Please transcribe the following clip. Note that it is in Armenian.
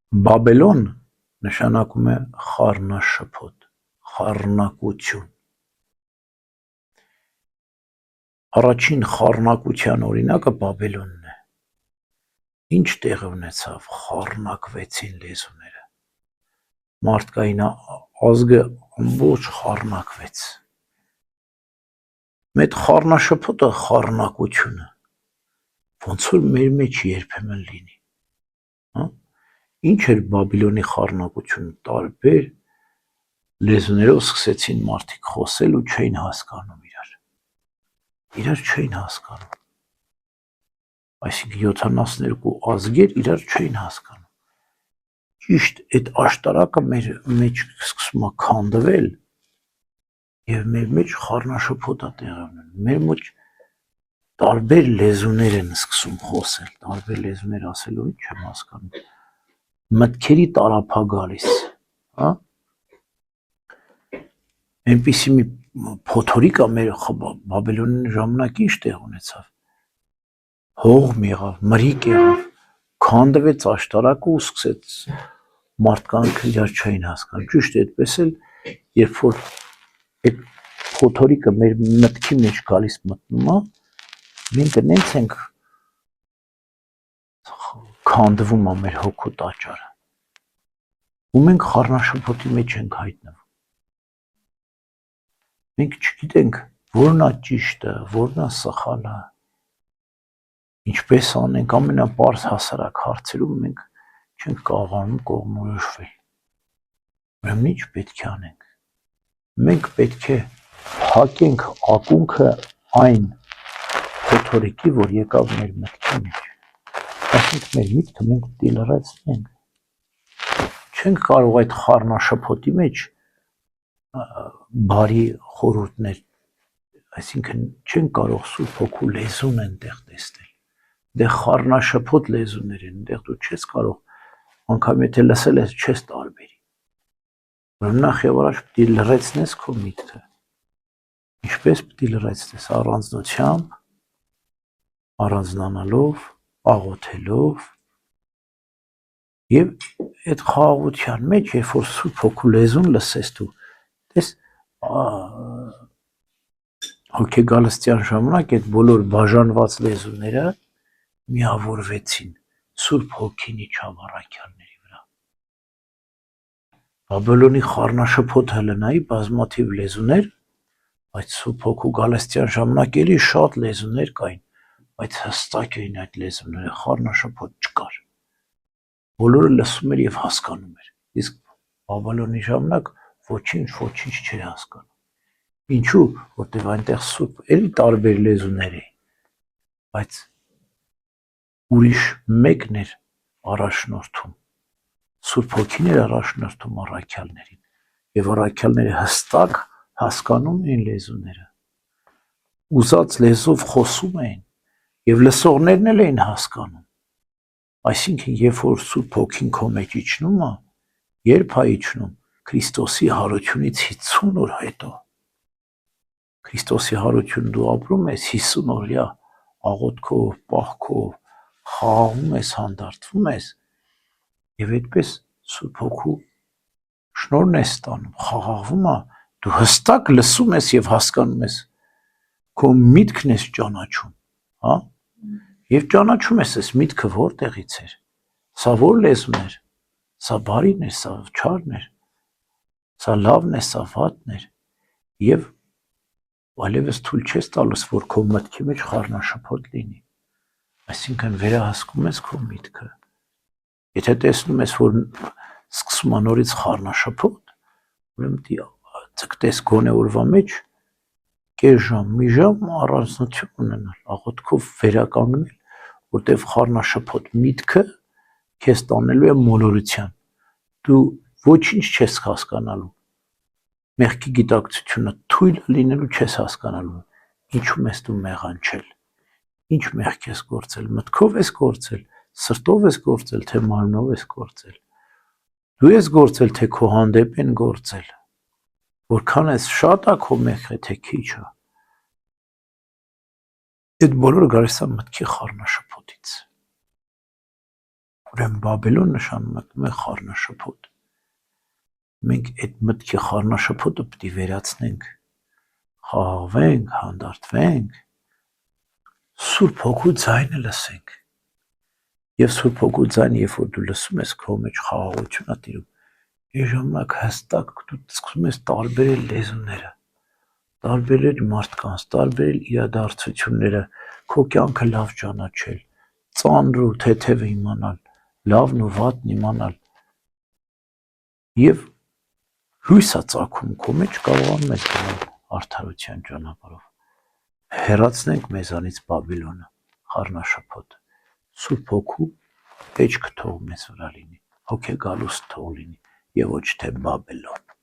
Բաբելոն նշանակում է խառնաշփոթ, խառնակություն։ Առաջին խառնակության օրինակը Բաբելոնն է։ Ինչ տեղ ունեցավ, խառնակվեցին լեզուները։ Մարդկային ազգը ամբողջ խառնակվեց։ Մեծ խառնաշփոթը խառնակությունը, ոնց որ մեր մեջ երբեմն լինի։ Ինչ էր Բաբելոնի խառնակությունը, տարբեր լեզուներով սկսեցին մարդիկ խոսել ու չէին հասկանում իրար չէին հասկանում, այսինքն 72 ազգեր իրար չէին հասկանում, ճիշտ այդ աշտարակը մեր մեջ սկսում է քանդվել և մեր մեջ խառնաշփոթ է տեղի ունենում, մեր մեջ տարբեր լեզուներ են սկսում խոսել, տարբեր լեզուներ ասելով ինչ չեմ հասկանում, մտքերի տարափ է գալիս, այնպիսի մի փոթորիկ է մեր Բաբելոնի ժամանակ ինչ տեղ ունեցավ, հողմ եղավ, մրիկ եղավ, քանդվեց աշտարակը ու սկսեց մարդկանք իրար չէին հասկանում, ճիշտ այդպես էլ երբ որ այդ փոթորիկը մեր մտքի մեջ գալիս մտնում է, մենք նենց ենք քանդվում է մեր հոգու տաճարը ու մենք խառնաշփոթի մեջ ենք հայտնվում։ Մենք չգիտենք որն է ճիշտը, որն է սխալը, ինչպես անենք, ամենապարզ հասարակ հարցերում մենք չենք կարողանում կողմնորոշվել։ Ուրեմն ինչ պետք է անենք։ Մենք պետք է փակենք ակունքը այն փոթորիկի, որ եկավ մեր մտքի մեջ։ Այսինքն մեր միտքը մենք պետք է լրացնենք։ Չենք կարող այդ խառնաշփոթի մեջ բարի խորհուրդներ, այսինքն չենք կարող Սուրբ Հոգու լեզուն այնտեղ տեսնել, դե խառնաշփոթ լեզուներ են, այնտեղ դու չես կարող, անգամ եթե լսել ես, չես տարբերի։ Ուրեմն նախ եւ առաջ պետք է լրացնես քո միտքը։ Ինչպես պետք է լրացնես, առանձնությամբ, առանձնանալով, աղոթելով եւ այդ խաղաղության մեջ, երբ որ Սուրբ Հոգու լեզուն լսես դու, տես հոգեգալստյան ժամանակ այդ բոլոր բաժանված լեզուները միավորվեցին, Սուրբ Հոգին իջավ առաքյալների վրա։ Բաբելոնի խառնաշփոթը լնայի բազմաթիվ լեզուներ, բայց Սուրբ Հոգու գալստյան ժամանակ էլի շատ լեզուներ կային, բայց հստակ էին այդ լեզուները, խառնաշփոթ չկար։ Բոլորը լսում էր եւ հասկանում էր, իսկ Բաբելոնի ժամանակ ոչինչ չէր հասկանում։ Ինչու, որտեղ այնտեղ Սուրբ էլի տարբեր լեզուներ էին, բայց ուրիշ մեկն էր առաջնորդում, Սուրբ Հոգին էր առաջնորդում առաքյալներին, եւ առաքյալները հստակ հասկանում էին լեզուները, ուզած լեզվով խոսում էին, եւ լսողներն էլ էին հասկանում, այսինքն երբ որ Սուրբ Հոգին քո մեջ իջնում է, երբ է իջնում, Քրիստոսի հարությունից 50 օր հետո, Քրիստոսի հարություն դու ապրում ես 50 օրյա աղոթքով, պահքով, խաղաղում ես, հանդարտվում ես եւ այդպես Սուրբ Հոգու շնորհն ես ստանում, խաղաղվում է, դու հստակ լսում ես եւ հասկանում ես, քո միտքն ես ճանաչում, եւ ճանաչում ես այս միտքը որտեղից էր, սա որ լեզուն էր, սա բարին էր, սա չարն էր, սա լավն է, սա վատն էր եւ այլևս թույլ չես տալիս, որ քո մտքի մեջ խառնաշփոթ լինի, այսինքն վերահսկում ես քո միտքը, եթե տեսնում ես, որ սկսում է նորից խառնաշփոթ, ուրեմն ցկտես գոնե օրվա մեջ կես ժամ, մի ժամ առանձնություն ունենալ, աղոթքով վերականգնել, որտեղ խառնաշփոթ միտքը քեզ տանելու է մոլորության, դու ոչինչ չես հասկանալու, մեղքի գիտակցությունը թույլ լինելու չես հասկանալու, ինչու ես դու մեղանչել, ինչ մեղք ես գործել, մտքով ես գործել, սրտով ես գործել, թե մարմնով ես գործել, դու ես գործել, թե քո հանդեպ են գործել, որքան ես շատ է քո մեղքը, թե քիչ է, այդ բոլորը գալիս է մտքի խառնաշփոթից, Ուրեմն Բաբելոն նշանակում է խառնաշփոթ։ Մենք այդ մտքի խառնաշփոթը պիտի վերացնենք, խաղաղվենք, հանդարտվենք, Սուրբ Հոգու ձայնը լսենք։ Եվ Սուրբ Հոգու ձայնը, երբ որ դու լսում ես, քո մեջ խաղաղություն է տիրում, այն ժամանակ հստակ դու սկսում ես տարբերել լեզուները, տարբերել մարդկանց, տարբերել իրադարձությունները, քո կյանքը լավ ճանաչել, ծանր ու թեթևը իմանալ, լավն ու վատն իմանալ։ Եվ լույս է ծագում քո մեջ, կարողանում ես գնալ արդարության ճանապարհով։ Հեռացնենք մեզանից Բաբելոնը, խառնաշփոթը, Սուրբ Հոգու էջք թող մեզ վրա լինի, հոգեգալուստ թող լինի եւ ոչ թե Բաբելոն։